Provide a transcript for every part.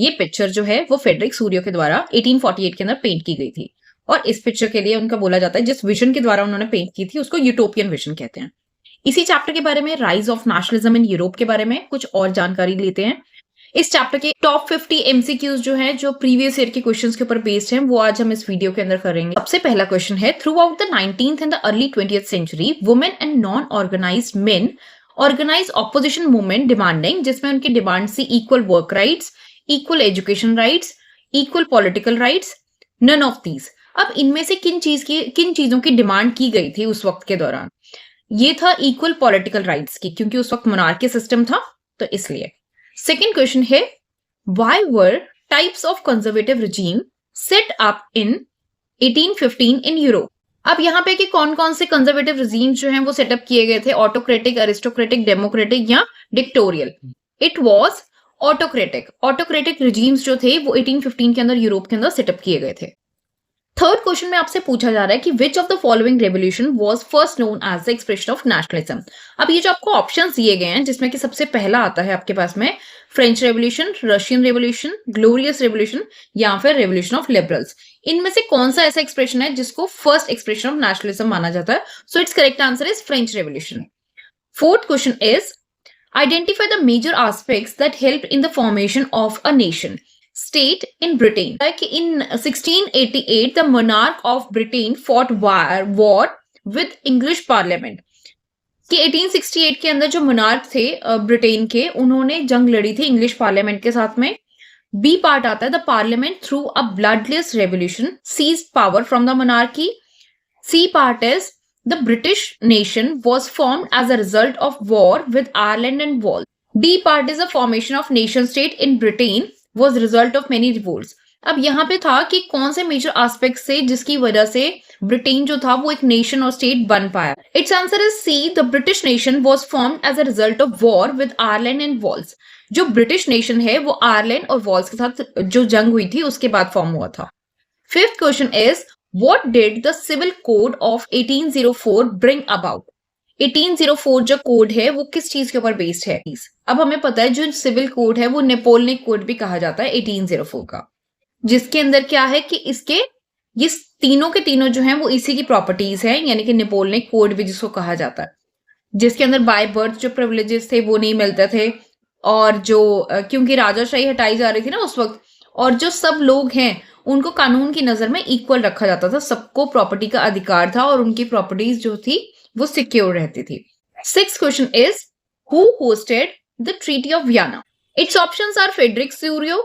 ये पिक्चर जो है वो फ्रेडरिक सूरियो के द्वारा 1848 के अंदर पेंट की गई थी और इस पिक्चर के लिए उनका बोला जाता है जिस विजन के द्वारा उन्होंने पेंट की थी उसको यूटोपियन विजन कहते हैं। इसी चैप्टर के बारे में rise of nationalism in Europe के बारे में कुछ और जानकारी लेते हैं। इस चैप्टर के टॉप 50 एमसीक्यूज जो है जो प्रीवियस ईयर के क्वेश्चंस के ऊपर बेस्ड हैं वो आज हम इस वीडियो के अंदर करेंगे। सबसे पहला क्वेश्चन है, throughout the 19th and the early 20th century women and non organised men organise opposition movement demanding, जिसमें उनकी डिमांड सी equal work rights, equal education rights, equal political rights, none of these. अब इनमें से किन चीजों की demand की गई थी उस वक्त के दौरान? ये था इक्वल पॉलिटिकल राइट्स की, क्योंकि उस वक्त मोनार्की सिस्टम था तो इसलिए। सेकेंड क्वेश्चन है, why were types of conservative regime set up in 1815 in Europe? अब यहाँ पे कि कौन कौन से कंजर्वेटिव रिजीम जो हैं वो सेटअप किए गए थे, ऑटोक्रेटिक, अरिस्टोक्रेटिक, डेमोक्रेटिक या dictatorial? It was autocratic. Autocratic regimes जो थे वो 1815 के अंदर यूरोप के अंदर सेटअप किए गए थे। थर्ड क्वेश्चन में आपसे पूछा जा रहा है कि which of the following revolution was first known as the expression of nationalism? अब ये जो आपको ऑप्शंस दिए गए हैं जिसमें कि सबसे पहला आता है आपके पास में French revolution, Russian revolution, glorious revolution या फिर रेवोल्यूशन ऑफ लिबरल्स। इनमें से कौन सा ऐसा एक्सप्रेशन है जिसको फर्स्ट एक्सप्रेशन ऑफ नेशनलिज्म माना जाता है? So it's correct answer is French revolution. Fourth question is, identify the major aspects that helped in the formation of a nation state in Britain. Like in 1688 the monarch of Britain fought war with English parliament. कि 1868 के अंदर जो monarch थे Britain के, उन्होंने जंग लड़ी थी इंग्लिश पार्लियामेंट के साथ में। बी पार्ट आता है, the parliament through a bloodless revolution seized power from the monarchy. C part is, the British nation was formed as a result of war with Ireland and Wales. D part is the formation of nation state in Britain was result of many revolts. अब यहाँ पे था कि कौन से major aspect से जिसकी वजह से ब्रिटेन जो था वो एक नेशन और स्टेट बन पाया। Its answer is C, the British nation was formed as a result of war with Ireland and Wales. जो ब्रिटिश नेशन है वो आयरलैंड और वॉल्स के साथ जो जंग हुई थी उसके बाद फॉर्म हुआ था। Fifth question is, What did the Civil Code of 1804 bring about? 1804 जो कोड है वो किस चीज के ऊपर बेस्ड है? अब हमें पता है जो सिविल कोड है वो नेपोलियनिक कोड भी कहा जाता है 1804 का, जिसके अंदर क्या है कि इसके ये तीनों के तीनों जो हैं वो इसी की प्रॉपर्टीज हैं, यानी कि नेपोलियनिक कोड भी जिसको कहा जाता है, जिसके अंदर बाय बर्थ जो प्रिविलेजेस थे वो नहीं मिलते थे, और जो क्योंकि राजाशाही हटाई जा रही थी ना उस वक्त, और जो सब लोग हैं उनको कानून की नजर में इक्वल रखा जाता था, सबको प्रॉपर्टी का अधिकार था और उनकी प्रॉपर्टीज जो थी वो सिक्योर रहती थी। Sixth question is, who hosted the treaty of Vienna? It's options are Frederick Sorrieu,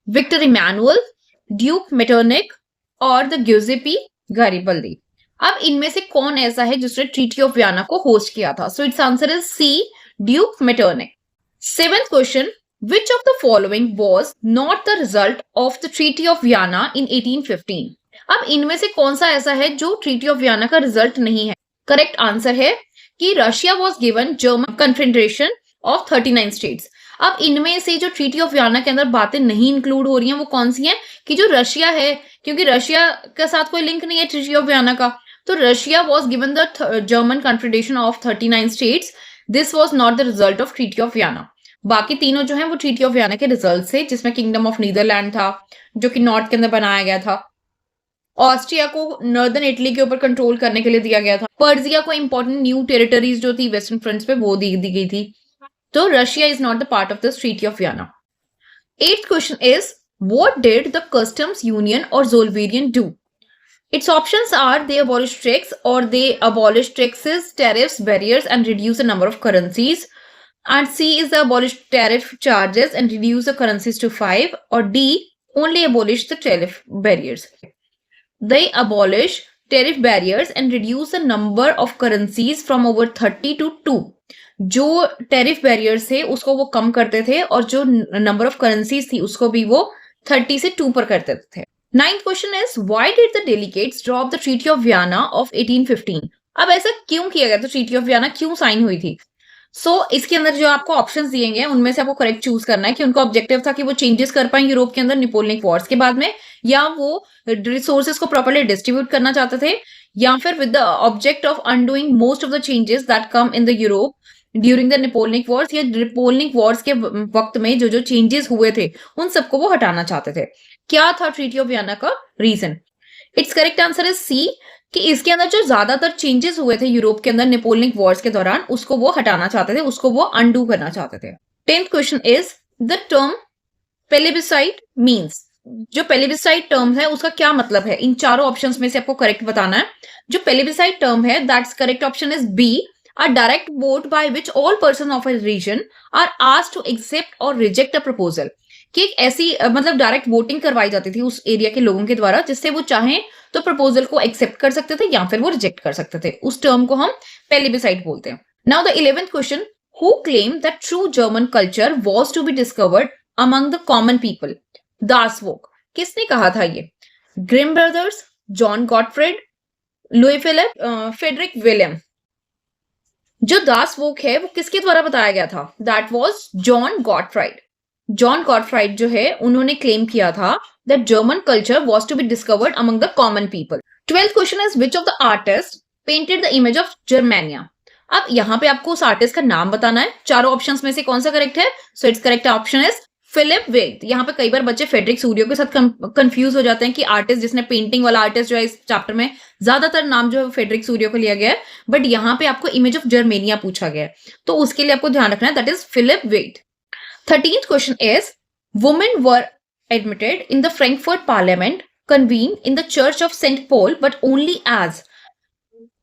Victor Emmanuel, duke Metternich और द ग्यूजेपी गैरिबल्दी। अब इनमें से कौन ऐसा है जिसने ट्रीटी ऑफ वियना को होस्ट किया था? So it's answer is C, duke Metternich. Seventh question, Which of the following was not the result of the Treaty of Vienna in 1815? अब इनमें से कौन सा ऐसा है जो ट्रीटी ऑफ वियना का रिजल्ट नहीं है? करेक्ट आंसर है कि Russia was given German confederation of 39 states. अब इनमें से जो ट्रीटी ऑफ वियना के अंदर बातें नहीं इंक्लूड हो रही हैं वो कौन सी हैं? कि जो रशिया है, क्योंकि रशिया के साथ कोई लिंक नहीं है ट्रीटी ऑफ वियना का, तो Russia was given the German confederation of 39 states. This was not the result of treaty of Vienna. बाकी तीनों जो हैं वो ट्रीटी ऑफ वियना के रिजल्ट से, जिसमें किंगडम ऑफ नीदरलैंड था जो कि नॉर्थ के अंदर बनाया गया था, ऑस्ट्रिया को नॉर्दर्न इटली के ऊपर कंट्रोल करने के लिए दिया गया था, पर्जिया को इंपॉर्टेंट न्यू टेरिटरीज जो थी वेस्टर्न फ्रंट्स पे वो दी गई थी, तो Russia is not the part of this treaty of Vienna. Eighth question is, what did the customs union और Zollverein do? It's options are, they abolished tricks or they abolished taxes, tariffs, barriers and reduce the number of currencies. And C is the abolish tariff charges and reduce the currencies to 5, or D only abolish the tariff barriers. They abolish tariff barriers and reduce the number of currencies from over 30 to 2. जो tariff barriers थे उसको वो कम करते थे और जो number of currencies थी उसको भी वो 30 से 2 पर करते थे। Ninth question is, why did the delegates drop the Treaty of Vienna of 1815? अब ऐसा क्यों किया गया? तो ट्रीटी ऑफ वियना क्यों साइन हुई थी? इसके अंदर जो आपको ऑप्शंस दिए गए उनमें से आपको करेक्ट चूज करना है कि उनका ऑब्जेक्टिव था कि वो चेंजेस कर पाए यूरोप के अंदर नेपोलियनिक वॉर्स के बाद में, या वो रिसोर्सेज को प्रॉपर्ली डिस्ट्रीब्यूट करना चाहते थे, या फिर with the object of undoing most of the changes that come in the Europe during the Napoleonic Wars या नेपोलियनिक वॉर्स के वक्त में जो जो चेंजेस हुए थे उन सबको वो हटाना चाहते थे। क्या था ट्रीटी ऑफ वियना का reason? Its correct answer is C, कि इसके अंदर जो ज्यादातर चेंजेस हुए थे यूरोप के अंदर नेपोलियनिक वॉर्स के दौरान, उसको वो हटाना चाहते थे, उसको वो अनडू करना चाहते थे। 10th question is the term plebiscite means. जो प्लेबिसाइट टर्म है उसका क्या मतलब है? इन चारों ऑप्शंस में से आपको करेक्ट बताना है। जो प्लेबिसाइट टर्म है, that's correct option is B, a direct vote by which all persons of a region are asked to accept or reject a proposal। कि एक ऐसी मतलब डायरेक्ट वोटिंग करवाई जाती थी उस एरिया के लोगों के द्वारा, जिससे वो चाहें तो प्रपोजल को एक्सेप्ट कर सकते थे या फिर वो रिजेक्ट कर सकते थे। उस टर्म को हम प्लेबिसाइट बोलते हैं। Now the 11th question, who claim that true German culture was to be discovered among the common people? Das Volk. किसने कहा था ये? Grimm brothers, John Gottfried, Louis Philippe, Frederick William. जो दास वोक है वो किसके द्वारा बताया गया था? That was John Gottfried. John Gottfried जो है उन्होंने क्लेम किया था that German culture was to be discovered among the common people. 12th question is which of the artist painted the image of Germania? अब यहाँ पे आपको उस आर्टिस्ट का नाम बताना है। चारों ऑप्शंस में से कौन सा करेक्ट है? So it's correct option is Philip Veit. यहाँ पे कई बार बच्चे फेडरिक सूरियो के साथ कंफ्यूज हो जाते हैं कि आर्टिस्ट जिसने पेंटिंग वाला आर्टिस्ट जो है, इस चैप्टर में ज्यादातर नाम जो है फेडरिक सूरियो को लिया गया है, बट यहाँ पे आपको इमेज ऑफ जर्मेनिया पूछा गया है, तो उसके लिए आपको ध्यान रखना है, that is Philip Veit. 13th question is women were admitted in the Frankfurt parliament convened in the church of Saint Paul but only as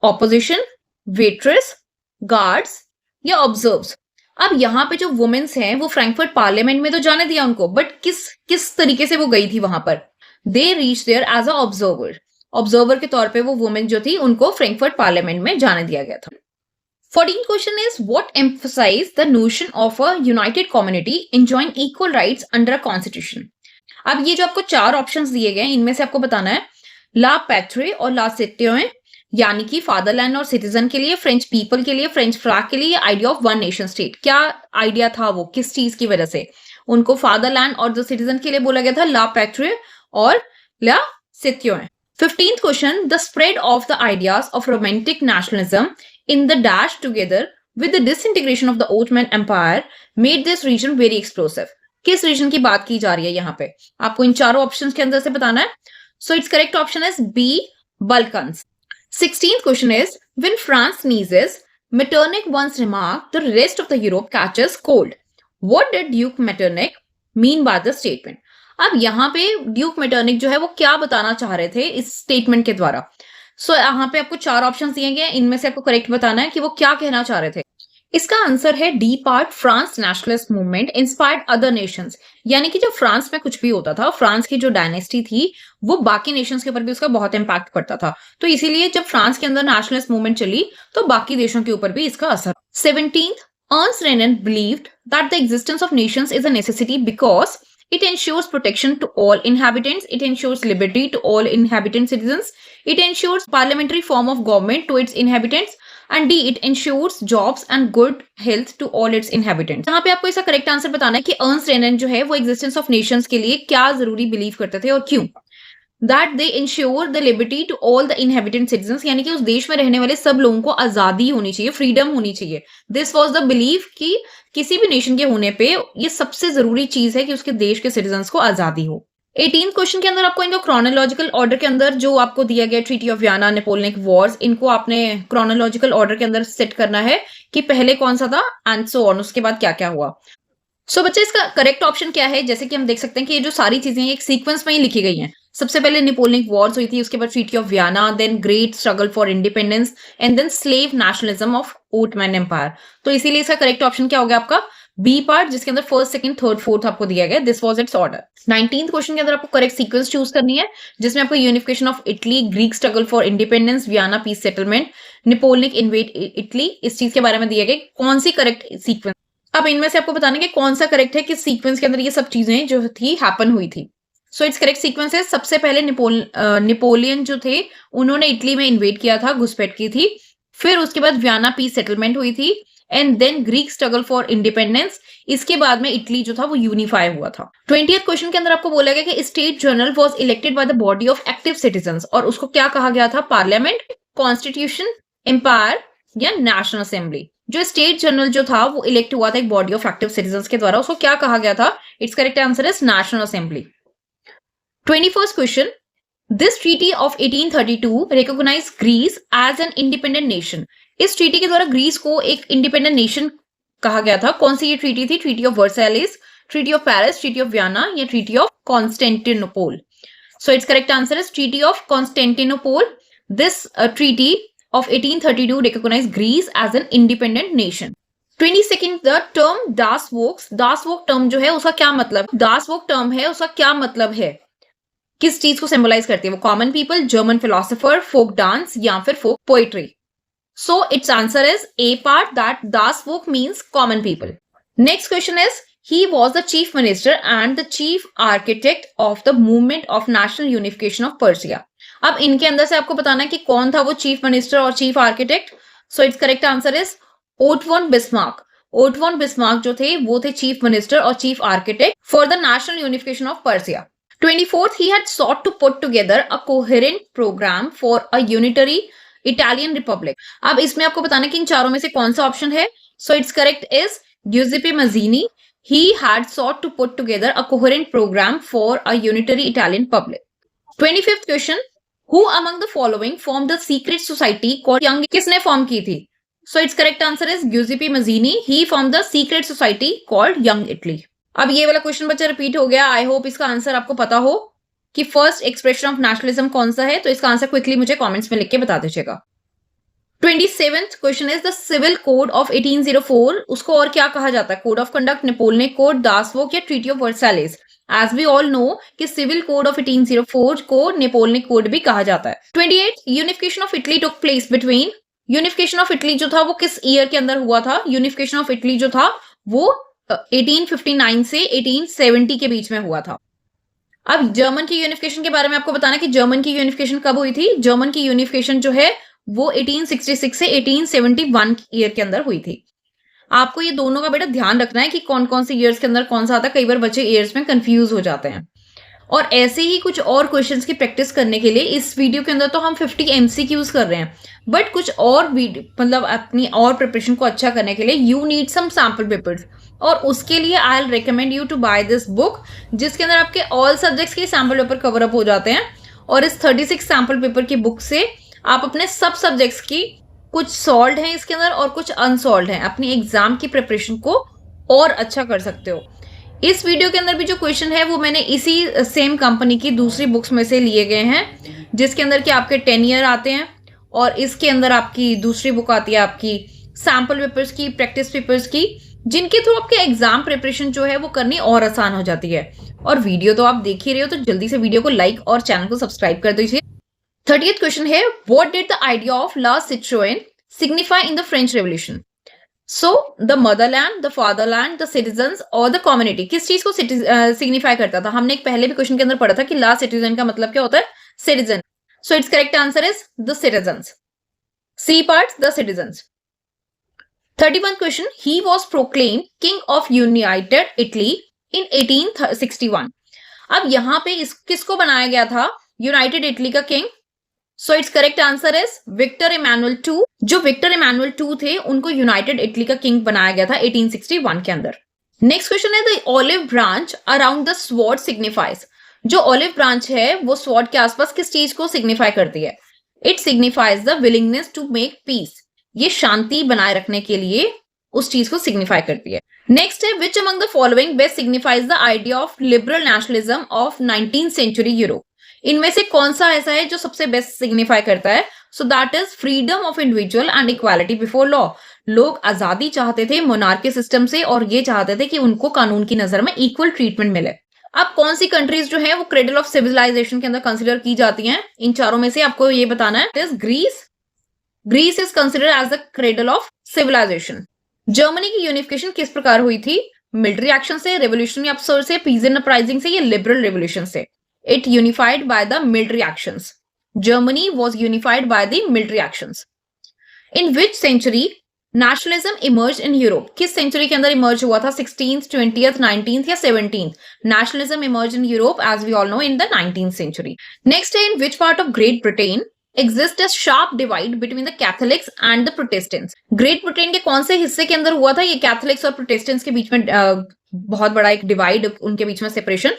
opposition, waitress, guards या ऑब्जर्व्स। अब यहाँ पे जो वुमेन्स हैं वो फ्रैंकफर्ट पार्लियामेंट में तो जाने दिया उनको, बट किस तरीके से वो गई थी वहां पर? They reach there as a observer. Observer के तौर पे वो वुमेन जो थी उनको फ्रैंकफर्ट पार्लियामेंट में जाने दिया गया था। 14th question is what emphasise the notion of a united community enjoying equal rights under a constitution? अब ये जो आपको चार ऑप्शंस दिए गए हैं, इनमें से आपको बताना है ला पैट्रे और ला सिटियों, यानी कि फादरलैंड और सिटीजन के लिए, फ्रेंच पीपल के लिए, फ्रेंच फ्लैग के लिए, idea of one nation state. क्या आइडिया था वो, किस चीज की वजह से उनको फादरलैंड और जो सिटीजन के लिए बोला गया था ला पैट्रे और la citoyen? 15th question, the spread of the ideas of romantic nationalism in the dash together with the disintegration of the Ottoman empire made this region very explosive. किस region की बात की जा रही है यहाँ पे? आपको इन चारों ऑप्शंस के अंदर से बताना है। So it's correct option is B, Balkans. 16th question is when France sneezes, Metternich once remarked the rest of the Europe catches cold. What did Duke Metternich mean by the statement? अब यहाँ पे Duke Metternich जो है वो क्या बताना चाह रहे थे इस स्टेटमेंट के द्वारा? सो यहाँ पे आपको चार ऑप्शंस दिए गए, इनमें से आपको करेक्ट बताना है कि वो क्या कहना चाह रहे थे। इसका आंसर है D part, France nationalist movement inspired other Nations. यानी कि जब फ्रांस में कुछ भी होता था, फ्रांस की जो डायनेस्टी थी वो बाकी नेशंस के ऊपर भी उसका बहुत इंपैक्ट पड़ता था, तो इसीलिए जब फ्रांस के अंदर नेशनलिस्ट मूवमेंट चली तो बाकी देशों के ऊपर भी इसका असर। 17th, Ernst Renan believed that the existence of nations is a necessity because it ensures protection to all inhabitants, it ensures liberty to all inhabitant citizens, it ensures parliamentary form of government to its inhabitants, and D, it ensures jobs and good health to all its inhabitants। यहाँ पे आपको इसका correct answer बताना है कि Ernst रेनन जो है वो एग्जिस्टेंस ऑफ नेशंस के लिए क्या जरूरी बिलीव करते थे और क्यों। That they ensure the liberty to all the inhabitant citizens, यानी कि उस देश में रहने वाले सब लोगों को आजादी होनी चाहिए, फ्रीडम होनी चाहिए। दिस वाज द बिलीफ कि किसी भी नेशन के होने पे ये सबसे जरूरी चीज है कि उसके देश के सिटीजंस को आजादी हो। 18th क्वेश्चन के अंदर आपको इनको क्रोनोलॉजिकल ऑर्डर के अंदर जो आपको दिया गया treaty of Vienna, Napoleonic Wars, इनको आपने क्रोनोलॉजिकल ऑर्डर के अंदर सेट करना है कि पहले कौन सा था एंड सो ऑन, उसके बाद क्या क्या हुआ। सो बच्चे इसका करेक्ट ऑप्शन क्या है? जैसे कि हम देख सकते हैं कि ये जो सारी चीजें एक सीक्वेंस में ही लिखी गई हैं। सबसे पहले नेपोलियनिक वॉर्स हुई थी, उसके बाद treaty of Vienna, then great struggle for independence and then slave nationalism of Ottoman empire. तो इसीलिए इसका करेक्ट ऑप्शन क्या हो गया आपका? बी पार्ट, जिसके अंदर फर्स्ट, सेकंड, थर्ड, फोर्थ आपको दिया गया। This was it's order. 19th question के अंदर आपको करेक्ट सीक्वेंस चूज करनी है, जिसमें आपको unification of Italy, Greek struggle for independence, Vienna peace settlement, Napoleonic invade Italy, इस चीज के बारे में दिया गया कौन सी करेक्ट सीक्वेंस। अब इनमें से आपको बताना कि कौन सा करेक्ट है, किस सीक्वेंस के अंदर ये सब चीजें जो थी हैपन हुई थी। सो इट्स करेक्ट सीक्वेंस है, सबसे पहले नेपोलियन जो थे उन्होंने इटली में इन्वेड किया था, घुसपैठ की थी, फिर उसके बाद वियना पीस सेटलमेंट हुई थी and then Greek struggle for independence, इसके बाद में इटली जो था वो यूनिफाई हुआ था। 20th क्वेश्चन के अंदर आपको बोला गया कि state general was elected by the body of active citizens, और उसको क्या कहा गया था? पार्लियामेंट, कॉन्स्टिट्यूशन, एम्पायर या नेशनल असेंबली। जो स्टेट जनरल जो था वो इलेक्ट हुआ था एक बॉडी ऑफ एक्टिव सिटीजन्स के द्वारा, उसको क्या कहा गया था? Its correct answer is national assembly. 21st question, this treaty of 1832 recognise Greece as an independent nation. इस ट्रीटी के द्वारा ग्रीस को एक इंडिपेंडेंट नेशन कहा गया था। कौन सी ये ट्रीटी थी? Treaty of Versailles, treaty of Paris, treaty of Vienna या treaty of Constantinople? So its correct answer is Treaty of Constantinople. This treaty of 1832 recognized Greece as an independent nation. 22nd, the term Das Volks. Das Volk term जो है उसका क्या मतलब? Das Volk term है उसका क्या मतलब है? किस चीज को सिंबलाइज करती है वो? Common people, German philosopher, folk dance या फिर folk poetry? So its answer is A part, that Das Volk means common people. Next question is, he was the chief minister and the chief architect of the movement of national unification of Persia. अब इनके अंदर से आपको बताना है कि कौन था वो चीफ मिनिस्टर और chief architect. So it's correct answer is auto von Bismarck. Auto von Bismarck जो थे वो थे चीफ मिनिस्टर और chief architect for the national unification of Persia. 24th, he had sought to put together a coherent program for a unitary Italian republic. अब इसमें आपको बताना है कि इन चारों में से कौन सा ऑप्शन है। So it's correct is Giuseppe Mazzini. He had sought to put together a coherent program for a unitary Italian republic. 25th question, who among the following formed the secret society called Young? किसने form की थी? So its correct answer is Giuseppe Mazzini. He formed the secret society called Young Italy. अब ये वाला question बच्चा repeat हो गया। I hope इसका आंसर आपको पता हो कि फर्स्ट एक्सप्रेशन ऑफ नेशनलिज्म कौन सा है। तो इसका आंसर क्विकली मुझे कमेंट्स में लिख के बता दीजिएगा। 27th question is the civil code of 1804। उसको और क्या कहा जाता है? Code of conduct, Napoleon code, Das Volk या treaty of Versailles? As we all know कि सिविल कोड ऑफ 1804 को नेपोलियन कोड भी कहा जाता है। 28, unification of Italy took place between. Unification of Italy जो था वो किस ईयर के अंदर हुआ था? यूनिफिकेशन ऑफ इटली जो था वो 1859 से 1870 के बीच में हुआ था। अब जर्मन की यूनिफिकेशन के बारे में आपको बताना कि जर्मन की यूनिफिकेशन कब हुई थी। जर्मन की यूनिफिकेशन जो है वो 1866 से 1871 ईयर के अंदर हुई थी। आपको ये दोनों का बेटा ध्यान रखना है कि कौन कौन से ईयर्स के अंदर कौन सा आता है। कई बार बच्चे ईयर्स में कंफ्यूज हो जाते हैं। और ऐसे ही कुछ और क्वेश्चंस की प्रैक्टिस करने के लिए इस वीडियो के अंदर तो हम 50 MCQs कर रहे हैं, बट कुछ और मतलब अपनी और प्रिपरेशन को अच्छा करने के लिए you need some sample papers, और उसके लिए I will recommend you to buy this book, जिसके अंदर आपके ऑल सब्जेक्ट्स के सैम्पल पेपर कवर अप हो जाते हैं। और इस 36 सैम्पल पेपर की बुक से आप अपने सब सब्जेक्ट्स की, कुछ सॉल्व हैं इसके अंदर और कुछ अनसॉल्व हैं, अपनी एग्जाम की प्रिपरेशन को और अच्छा कर सकते हो। इस वीडियो के अंदर भी जो क्वेश्चन है वो मैंने इसी सेम कंपनी की दूसरी बुक्स में से लिए गए हैं, जिसके अंदर के आपके 10 ईयर आते हैं, और इसके अंदर आपकी दूसरी बुक आती है आपकी सैम्पल पेपर्स की, प्रैक्टिस पेपर्स की, जिनके थ्रू आपके एग्जाम प्रिपरेशन जो है वो करनी और आसान हो जाती है। और वीडियो तो आप देख ही रहे हो, तो जल्दी से वीडियो को लाइक और चैनल को सब्सक्राइब कर दीजिए। 30th क्वेश्चन है, what did the idea of la citoyen signify in the French revolution? So the motherland, the fatherland, the citizens और द कम्युनिटी, किस चीज को सिग्निफाई करता था? हमने एक पहले भी क्वेश्चन के अंदर पढ़ा था कि ला सिटीजन का मतलब क्या होता है? Citizen. So it's correct answer is the citizens. C part, the citizens. 31st question, he was proclaimed king of united Italy in 1861। अब यहाँ पे किसको बनाया गया था यूनाइटेड इटली का king? So it's correct answer is Victor Emmanuel two. जो Victor Emmanuel two थे उनको यूनाइटेड इटली का किंग बनाया गया था 1861 के अंदर। नेक्स्ट क्वेश्चन है, the olive branch around the sword signifies. जो ऑलिव ब्रांच है वो स्वॉर्ड के आसपास किस चीज को सिग्निफाई करती है? It signifies the willingness to make peace. ये शांति बनाए रखने के लिए उस चीज को सिग्निफाई करती है। नेक्स्ट है, which among the following best signifies the idea of liberal nationalism of 19th century Europe? इनमें से कौन सा ऐसा है जो सबसे बेस्ट सिग्निफाई करता है? So that is freedom of individual and equality before law. लोग आजादी चाहते थे मोनार्की सिस्टम से, और ये चाहते थे कि उनको कानून की नजर में इक्वल ट्रीटमेंट मिले। अब कौन सी कंट्रीज जो है वो क्रेडल ऑफ सिविलाइजेशन के अंदर कंसिडर की जाती हैं? इन चारों में से आपको ये बताना है। It is Greece. Greece is considered as the cradle of civilisation. Germany की यूनिफिकेशन किस प्रकार हुई थी? मिलिट्री एक्शन से, रेवोल्यूशनरी अपसर्ट से, पीजेंट अपराइजिंग से या लिबरल रेवोल्यूशन से? It unified by the military actions. Germany was unified by the military actions. In which century nationalism emerged in Europe? किस सेंचुरी के अंदर इमर्ज हुआ था? 16th, 20th, 19th या 17th? Nationalism emerged in Europe as we all know in the 19th century. Next है, in which part of Great Britain exist a sharp divide between the Catholics and the Protestants. Great Britain के कौन से हिस्से के अंदर हुआ था ये कैथोलिक्स और प्रोटेस्टेंट्स के बीच में बहुत बड़ा एक डिवाइड, उनके बीच में separation?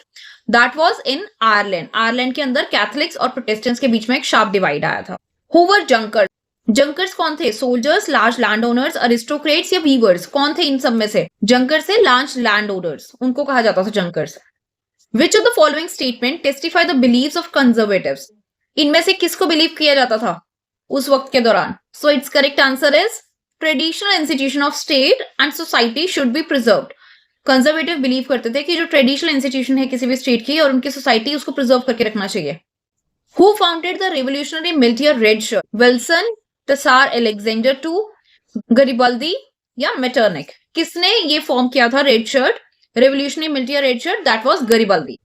That was in Ireland. Ireland के अंदर कैथोलिक्स और प्रोटेस्टेंट्स के बीच में एक शार्प डिवाइड आया था. Who were junkers? जंकर्स कौन थे? Soldiers, large land owners, aristocrats या वीवर्स? कौन थे इन सब में से? जंकर से लार्ज लैंड ओनर्स, उनको कहा जाता था Junkers. Which of the following statement testify the beliefs of conservatives? इनमें से किसको बिलीव किया जाता था उस वक्त के दौरान? So it's correct answer is traditional institution of state and society should be preserved. Conservative believe करते थे कि जो ट्रेडिशनल इंस्टीट्यूशन है किसी भी स्टेट की और उनकी सोसाइटी, उसको प्रिजर्व करके रखना चाहिए. Who founded the revolutionary militia red shirt? Wilson, Tsar Alexander two, Garibaldi या मेटरनिक? किसने ये फॉर्म किया था red shirt, revolutionary militia red shirt? That was Garibaldi.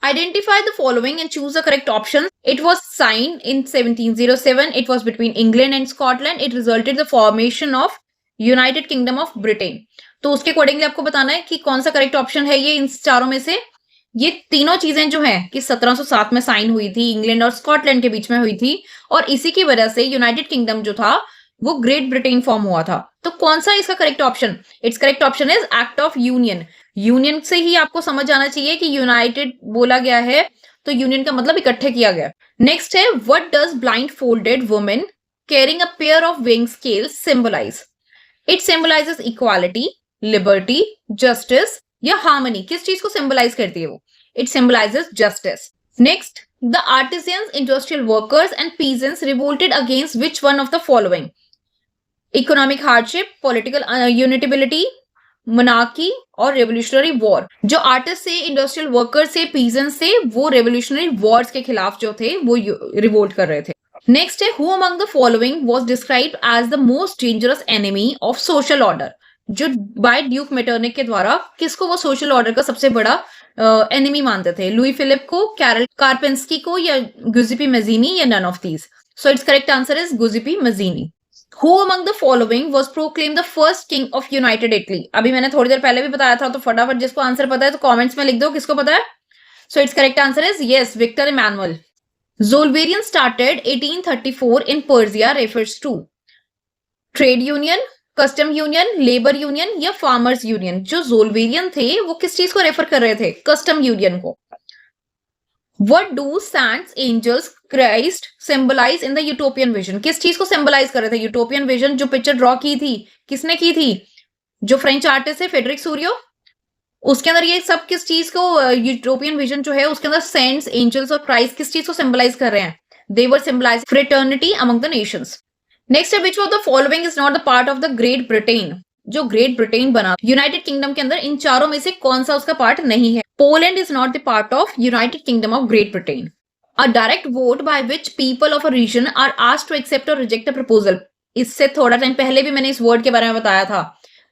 Identify the following and choose the correct option. It was signed in 1707. It was between England and Scotland. It resulted the formation of United Kingdom of Britain. तो उसके accordingly आपको बताना है कि कौन सा correct option है ये इन चारों में से. ये तीनों चीजें जो है कि 1707 में साइन हुई थी, इंग्लैंड और स्कॉटलैंड के बीच में हुई थी, और इसी की वजह से यूनाइटेड किंगडम जो था वो ग्रेट ब्रिटेन फॉर्म हुआ था. तो कौन सा इसका correct option? It's correct option is act of union. Union से ही आपको समझ आना चाहिए कि यूनाइटेड बोला गया है, तो यूनियन का मतलब इकट्ठे किया गया. नेक्स्ट है, what does blind folded women carrying a pair of weighing scales symbolise? It symbolises equality, liberty, justice या हार्मनी? किस चीज को सिंबलाइज करती है वो? It symbolises justice. Next, the artisans, industrial workers and peasants revolted against which one of the following? Economic hardship, political instability, monarchy और revolutionary war. जो artist से, इंडस्ट्रियल वर्कर्स से, पीजेंट्स से, वो रेवोल्यूशनरी वॉर्स के खिलाफ जो थे वो रिवोल्ट कर रहे थे. नेक्स्ट है, who among the following was described as the most dangerous enemy of social order? जो बाय ड्यूक मेटरनिक के द्वारा किसको वो सोशल ऑर्डर का सबसे बड़ा एनिमी मानते थे? लुई फिलिप को, कैरल कार्पेंस्की को या गुजिपी मजीनी या none of these? So it's correct answer is Giuseppe Mazzini. Who among the following was proclaimed the first king of United Italy? अभी मैंने थोड़ी देर पहले भी बताया था, तो फटाफट जिसको आंसर पता है तो कमेंट्स में लिख दो किसको पता है. So its correct answer is yes, Victor Emmanuel. Zoulberian started 1834 in Persia refers to trade union, custom union, labour union या फार्मर्स यूनियन? जो जोल्बेरियन थे वो किस चीज को रेफर कर रहे थे? कस्टम यूनियन को. What do saints, angels, Christ symbolize in the utopian vision? किस चीज को सिंबलाइज कर रहे थे? यूटोपियन विजन जो पिक्चर ड्रॉ की थी किसने की थी? जो फ्रेंच आर्टिस्ट है फेडरिक सूरियो, उसके अंदर ये सब किस चीज को, यूटोपियन विजन जो है उसके अंदर सेंट्स, एंजल्स और क्राइस्ट किस चीज को सिंबलाइज कर रहे हैं? They were symbolise fraternity among the nations. Next है, which of the following is not the part of the Great Britain? जो ग्रेट ब्रिटेन बना यूनाइटेड किंगडम के अंदर, इन चारों में से कौन सा उसका पार्ट नहीं है? Poland is not the part of United Kingdom of Great Britain. A direct vote by which people of a region are asked to accept or reject a proposal. इससे थोड़ा टाइम पहले भी मैंने इस वर्ड के बारे में बताया था.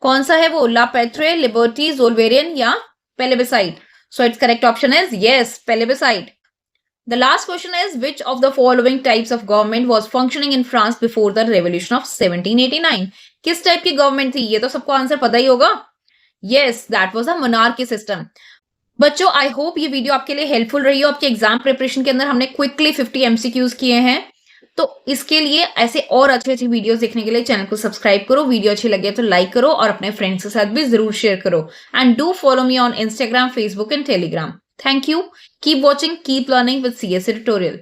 कौन सा है वो? ला पेट्रे, लिबर्टी, जोल्बेरियन या plebiscite? So it's correct option is yes, plebiscite. The last question is, which of the following types of government was functioning in France before the revolution of 1789? किस टाइप की गवर्नमेंट थी? ये तो सबको answer पता ही होगा. Yes, that was a monarchy system. बच्चों, I hope ये वीडियो आपके लिए हेल्पफुल रही हो. आपके एग्जाम प्रिपरेशन के अंदर हमने क्विकली 50 एमसीक्यूज किए हैं. तो इसके लिए ऐसे और अच्छी अच्छी वीडियोस देखने के लिए चैनल को सब्सक्राइब करो. वीडियो अच्छी लगे तो लाइक करो और अपने फ्रेंड्स के साथ भी जरूर शेयर करो. And do follow me on Instagram, Facebook and Telegram. Thank you. Keep watching, keep learning with CS Tutorial.